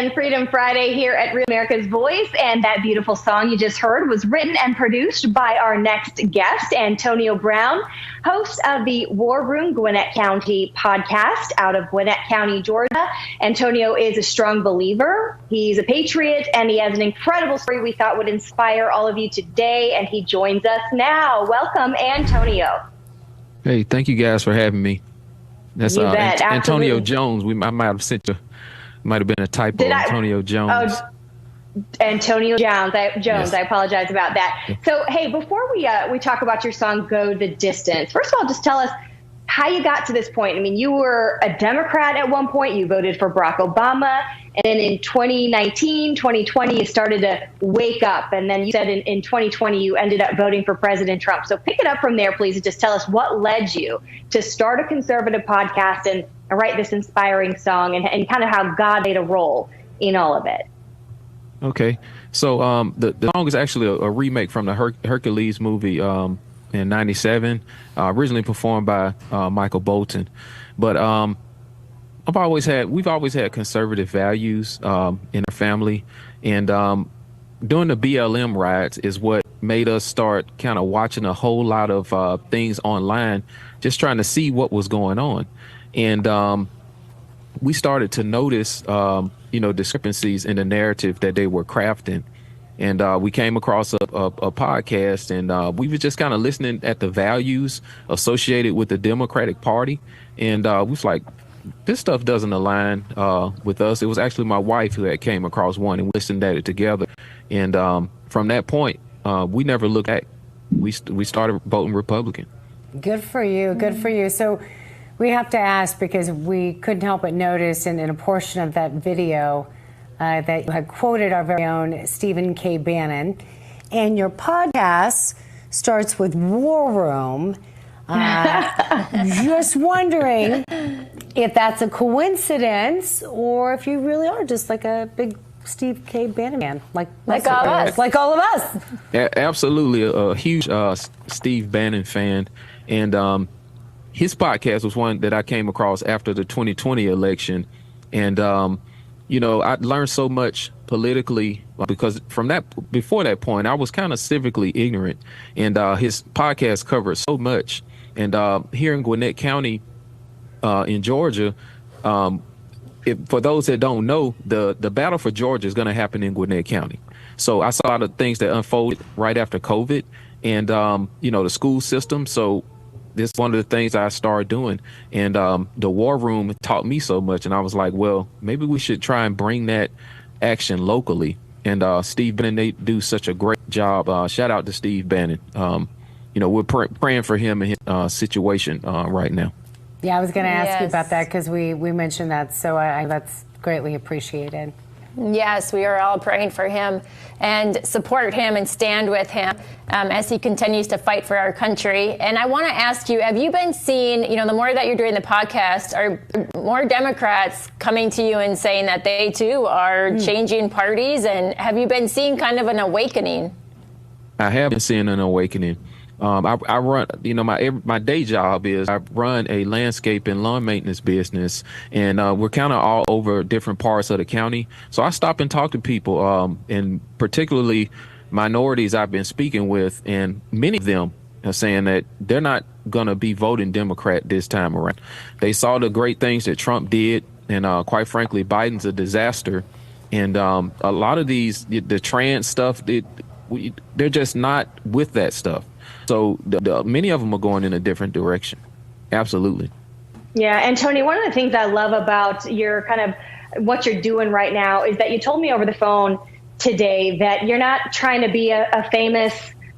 and Freedom Friday here at Real America's Voice. And that beautiful song you just heard was written and produced by our next guest, Antonio Brown, host of the War Room Gwinnett County podcast out of Gwinnett County, Georgia. Antonio is a strong believer. He's a patriot, and he has an incredible story we thought would inspire all of you today. And he joins us now. Welcome, Antonio. Hey, thank you guys for having me. That's Antonio Jones. I might have sent you. Might have been a typo. Antonio Jones. Oh, Antonio Jones. Yes. I apologize about that. Yeah. So, hey, before we talk about your song "Go the Distance," first of all, just tell us how you got to this point. I mean, you were a Democrat at one point. You voted for Barack Obama, and then in 2019, 2020, you started to wake up. And then you said in 2020, you ended up voting for President Trump. So pick it up from there, please, and just tell us what led you to start a conservative podcast and write this inspiring song, and kind of how God played a role in all of it. Okay. So the song is actually a remake from the Hercules movie in '97, originally performed by Michael Bolton. But we've always had conservative values in our family, and doing the BLM riots is what made us start kind of watching a whole lot of things online, just trying to see what was going on. And we started to notice, discrepancies in the narrative that they were crafting. And we came across a podcast, and we were just kind of listening at the values associated with the Democratic Party. And we was like, this stuff doesn't align with us. It was actually my wife who had came across one, and we listened at it together. And from that point, we never looked back. We started voting Republican. Good for you. Good for you. So we have to ask, because we couldn't help but notice in a portion of that video that you had quoted our very own Stephen K. Bannon, and your podcast starts with War Room. Just wondering if that's a coincidence, or if you really are just like a big Steve K. Bannon fan, like all of us. Like all of us. Yeah, absolutely, a huge Steve Bannon fan, and his podcast was one that I came across after the 2020 election. And, I learned so much politically because before that point, I was kind of civically ignorant, and his podcast covered so much. And here in Gwinnett County, in Georgia, for those that don't know, the battle for Georgia is going to happen in Gwinnett County. So I saw the things that unfolded right after COVID, and, the school system. So this is one of the things I started doing, and the War Room taught me so much, and I was like, well, maybe we should try and bring that action locally. And Steve Bannon, they do such a great job. Shout out to Steve Bannon. We're praying for him and his situation right now. Yeah, I was going to ask you about that, because we mentioned that, so that's greatly appreciated. Yes, we are all praying for him and support him and stand with him as he continues to fight for our country. And I want to ask you, have you been seeing, the more that you're doing the podcast, are more Democrats coming to you and saying that they too are changing parties? And have you been seeing kind of an awakening? I have been seeing an awakening. I run, my day job is I run a landscape and lawn maintenance business, and we're kind of all over different parts of the county. So I stop and talk to people, and particularly minorities I've been speaking with, and many of them are saying that they're not going to be voting Democrat this time around. They saw the great things that Trump did, and quite frankly, Biden's a disaster. And a lot of the trans stuff, they're just not with that stuff. So many of them are going in a different direction. Absolutely. Yeah. And Tony, one of the things I love about your kind of what you're doing right now is that you told me over the phone today that you're not trying to be a famous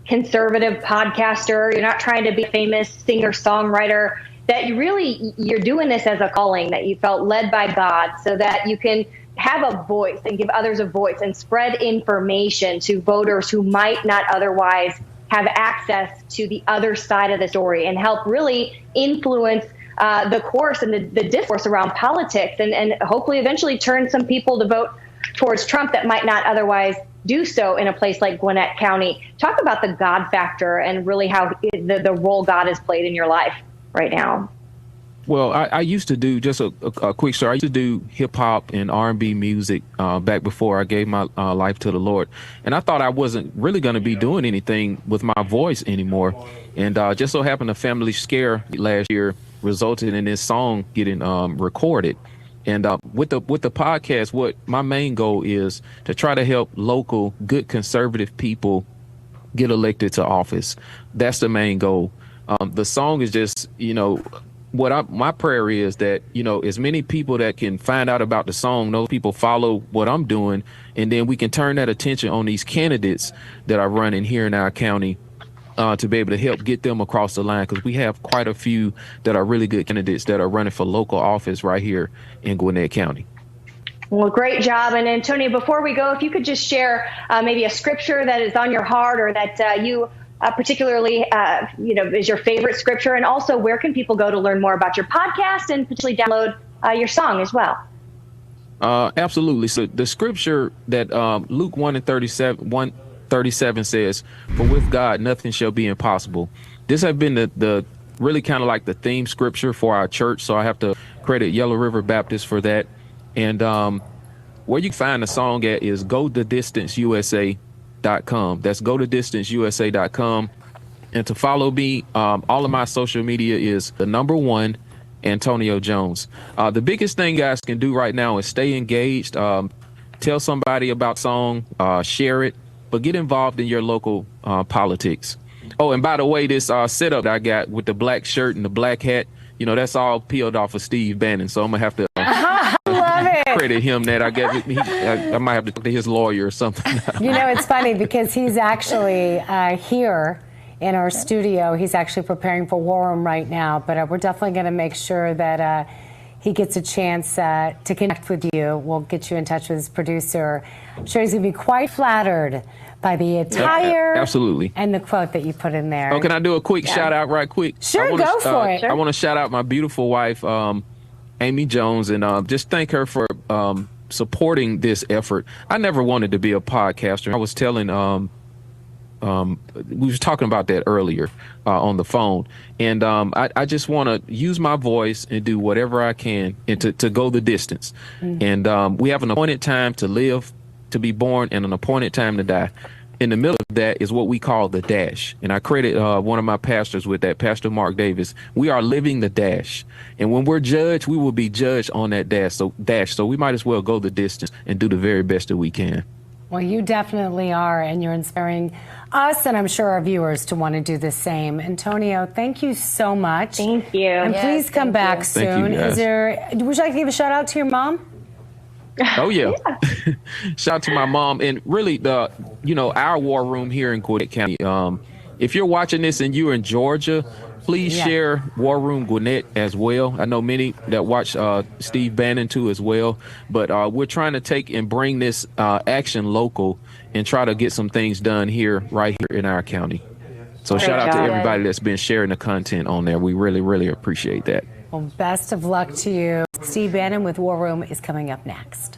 conservative podcaster. You're not trying to be a famous singer songwriter, that you're doing this as a calling, that you felt led by God so that you can have a voice and give others a voice and spread information to voters who might not otherwise have access to the other side of the story, and help really influence the course and the discourse around politics, and hopefully eventually turn some people to vote towards Trump that might not otherwise do so in a place like Gwinnett County. Talk about the God factor and really how the role God has played in your life right now. Well, I used to do just a quick story. I used to do hip hop and R&B music back before I gave my life to the Lord, and I thought I wasn't really going to be doing anything with my voice anymore. And just so happened, a family scare last year resulted in this song getting recorded. And with the podcast, what my main goal is to try to help local good conservative people get elected to office. That's the main goal. The song is just, my prayer is that, as many people that can find out about the song, those people follow what I'm doing, and then we can turn that attention on these candidates that are running here in our county to be able to help get them across the line, because we have quite a few that are really good candidates that are running for local office right here in Gwinnett County. Well, great job. And Antonio, before we go, if you could just share maybe a scripture that is on your heart, or that you particularly, is your favorite scripture, and also where can people go to learn more about your podcast and potentially download your song as well? Absolutely. So the scripture that Luke 1:37 says, "For with God nothing shall be impossible." This has been the really kind of like the theme scripture for our church, so I have to credit Yellow River Baptist for that. And where you can find the song at is gothedistanceusa.com. That's gothedistanceusa.com. And to follow me, all of my social media is the #1 Antonio Jones. The biggest thing guys can do right now is stay engaged. Tell somebody about song, share it, but get involved in your local politics. Oh, and by the way, this setup that I got with the black shirt and the black hat, that's all peeled off of Steve Bannon. So I'm gonna have to credit him that. I might have to talk to his lawyer or something. It's funny because he's actually here in our studio. He's actually preparing for War Room right now, but we're definitely going to make sure that he gets a chance to connect with you. We'll get you in touch with his producer. I'm sure he's going to be quite flattered by the attire, absolutely, and the quote that you put in there. Oh, can I do a quick shout out right quick? Sure, go for it. I want to shout out my beautiful wife, Amy Jones, and just thank her for supporting this effort. I never wanted to be a podcaster. I was telling, we was talking about that earlier on the phone, and I just want to use my voice and do whatever I can and to go the distance. Mm-hmm. And we have an appointed time to live, to be born, and an appointed time to die. In the middle of that is what we call the dash. And I credit one of my pastors with that, Pastor Mark Davis. We are living the dash. And when we're judged, we will be judged on that dash. So we might as well go the distance and do the very best that we can. Well, you definitely are, and you're inspiring us, and I'm sure our viewers, to want to do the same. Antonio, thank you so much. Thank you. And please come back soon. Thank you, would you like to give a shout out to your mom? Oh, yeah. Shout out to my mom, and really our War Room here in Gwinnett County. If you're watching this and you're in Georgia, please share War Room Gwinnett as well. I know many that watch Steve Bannon too as well, but we're trying to take and bring this action local and try to get some things done right here in our county. So shout out to everybody that's been sharing the content on there. We really, really appreciate that. Well, best of luck to you. Steve Bannon with War Room is coming up next.